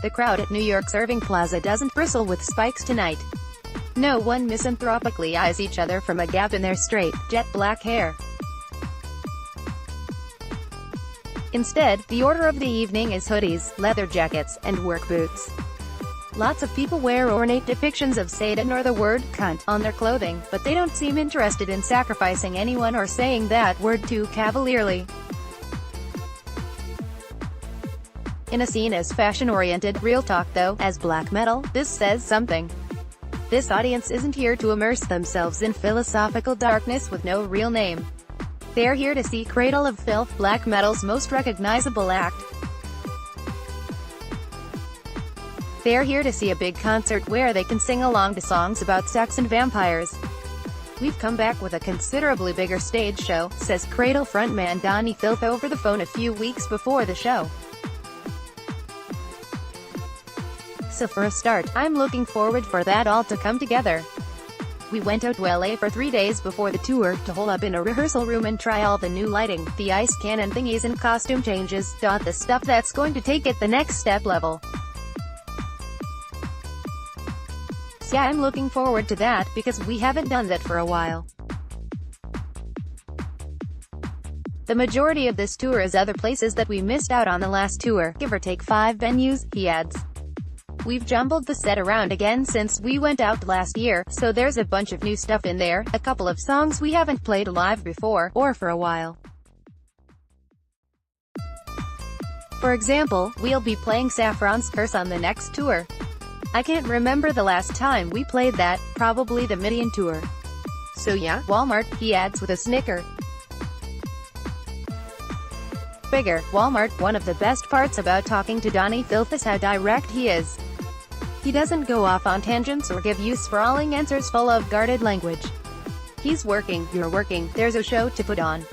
The crowd at New York's Irving Plaza doesn't bristle with spikes tonight. No one misanthropically eyes each other from a gap in their straight, jet black hair. Instead, the order of the evening is hoodies, leather jackets, and work boots. Lots of people wear ornate depictions of Satan or the word CUNT on their clothing, but they don't seem interested in sacrificing anyone or saying that word too cavalierly. In a scene as fashion-oriented, real talk though, as black metal, this says something. This audience isn't here to immerse themselves in philosophical darkness with no real name. They're here to see Cradle of Filth, black metal's most recognizable act. They're here to see a big concert where they can sing along to songs about sex and vampires. We've come back with a considerably bigger stage show, says Cradle frontman Donnie Filth over the phone a few weeks before the show. So for a start, I'm looking forward for that all to come together. We went out to LA for 3 days before the tour, to hole up in a rehearsal room and try all the new lighting, the ice cannon thingies and costume changes, the stuff that's going to take it the next step level. So yeah, I'm looking forward to that, because we haven't done that for a while. The majority of this tour is other places that we missed out on the last tour, give or take 5 venues, he adds. We've jumbled the set around again since we went out last year, so there's a bunch of new stuff in there, a couple of songs we haven't played live before, or for a while. For example, we'll be playing Saffron's Curse on the next tour. I can't remember the last time we played that, probably the Midian tour. So yeah, Walmart, he adds with a snicker. Bigger, Walmart. One of the best parts about talking to Donnie Filth is how direct he is. He doesn't go off on tangents or give you sprawling answers full of guarded language. He's working, you're working, there's a show to put on.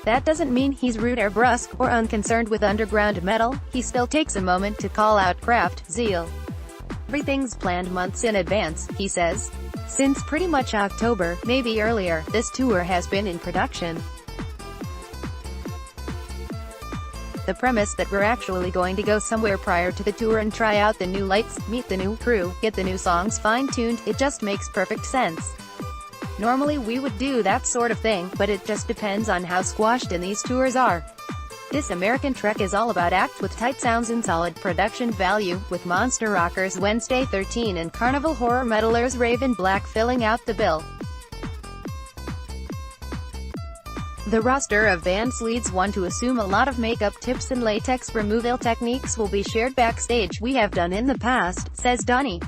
That doesn't mean he's rude or brusque, or unconcerned with underground metal. He still takes a moment to call out craft, zeal. Everything's planned months in advance, he says. Since pretty much October, maybe earlier, this tour has been in production. The premise that we're actually going to go somewhere prior to the tour and try out the new lights, meet the new crew, get the new songs fine-tuned, it just makes perfect sense. Normally we would do that sort of thing, but it just depends on how squashed in these tours are. This American trek is all about acts with tight sounds and solid production value, with monster rockers Wednesday 13 and carnival horror metalers Raven Black filling out the bill. The roster of bands leads one to assume a lot of makeup tips and latex removal techniques will be shared backstage. We have done in the past, says Donnie.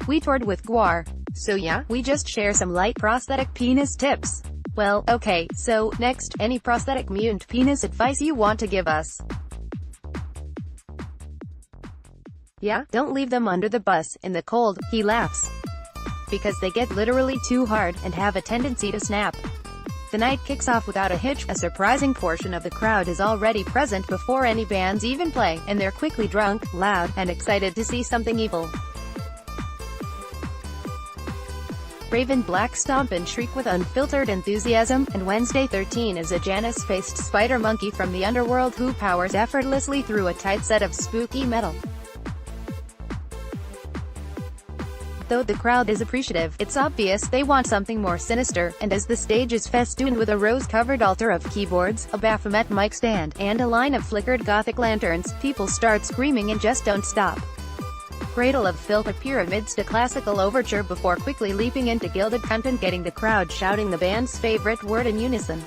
We toured with Gwar. So yeah, we just share some light prosthetic penis tips. Well, okay, so, next, any prosthetic mutant penis advice you want to give us? Yeah, don't leave them under the bus, in the cold, he laughs. Because they get literally too hard, and have a tendency to snap. The night kicks off without a hitch. A surprising portion of the crowd is already present before any bands even play, and they're quickly drunk, loud, and excited to see something evil. Raven Black stomp and shriek with unfiltered enthusiasm, and Wednesday 13 is a Janus-faced spider monkey from the underworld who powers effortlessly through a tight set of spooky metal. Though the crowd is appreciative, it's obvious they want something more sinister, and as the stage is festooned with a rose-covered altar of keyboards, a Baphomet mic stand, and a line of flickered gothic lanterns, people start screaming and just don't stop. Cradle of Filth appear amidst a classical overture before quickly leaping into gilded CUNT and getting the crowd shouting the band's favorite word in unison.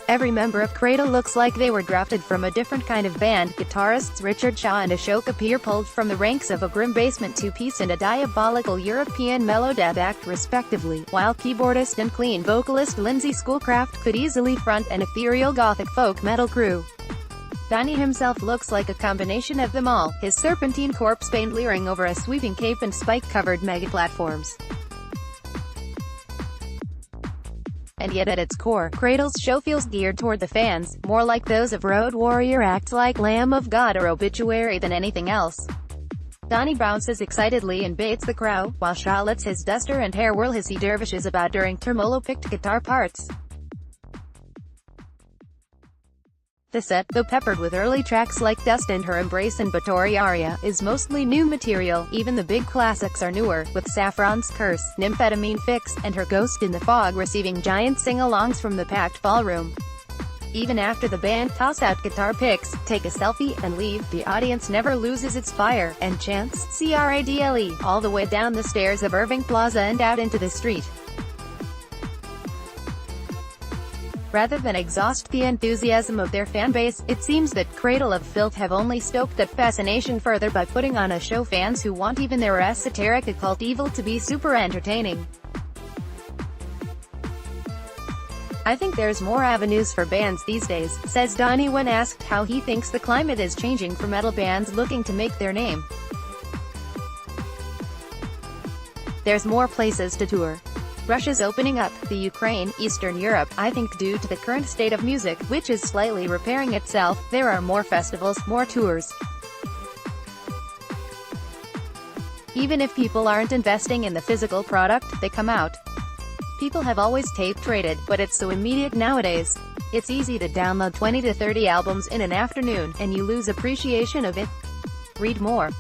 Every member of Cradle looks like they were drafted from a different kind of band. Guitarists Richard Shaw and Ashok appear pulled from the ranks of a grim basement two-piece and a diabolical European melodeath act respectively, while keyboardist and clean vocalist Lindsay Schoolcraft could easily front an ethereal gothic folk metal crew. Donnie himself looks like a combination of them all, his serpentine corpse paint leering over a sweeping cape and spike-covered mega-platforms. And yet at its core, Cradle's show feels geared toward the fans, more like those of Road Warrior acts like Lamb of God or Obituary than anything else. Donnie bounces excitedly and baits the crowd, while Shaw lets his duster and hair whirl as he dervishes about during tremolo-picked guitar parts. The set, though peppered with early tracks like Dust and Her Embrace and Batory Aria, is mostly new material. Even the big classics are newer, with Saffron's Curse, Nymphetamine Fix, and Her Ghost in the Fog receiving giant sing-alongs from the packed ballroom. Even after the band toss out guitar picks, take a selfie, and leave, the audience never loses its fire, and chants "Cradle" all the way down the stairs of Irving Plaza and out into the street. Rather than exhaust the enthusiasm of their fanbase, it seems that Cradle of Filth have only stoked that fascination further by putting on a show fans who want even their esoteric occult evil to be super entertaining. "I think there's more avenues for bands these days," says Donnie when asked how he thinks the climate is changing for metal bands looking to make their name. "There's more places to tour. Russia's opening up, the Ukraine, Eastern Europe. I think due to the current state of music, which is slightly repairing itself, there are more festivals, more tours. Even if people aren't investing in the physical product, they come out. People have always tape traded, but it's so immediate nowadays. It's easy to download 20 to 30 albums in an afternoon, and you lose appreciation of it." Read more.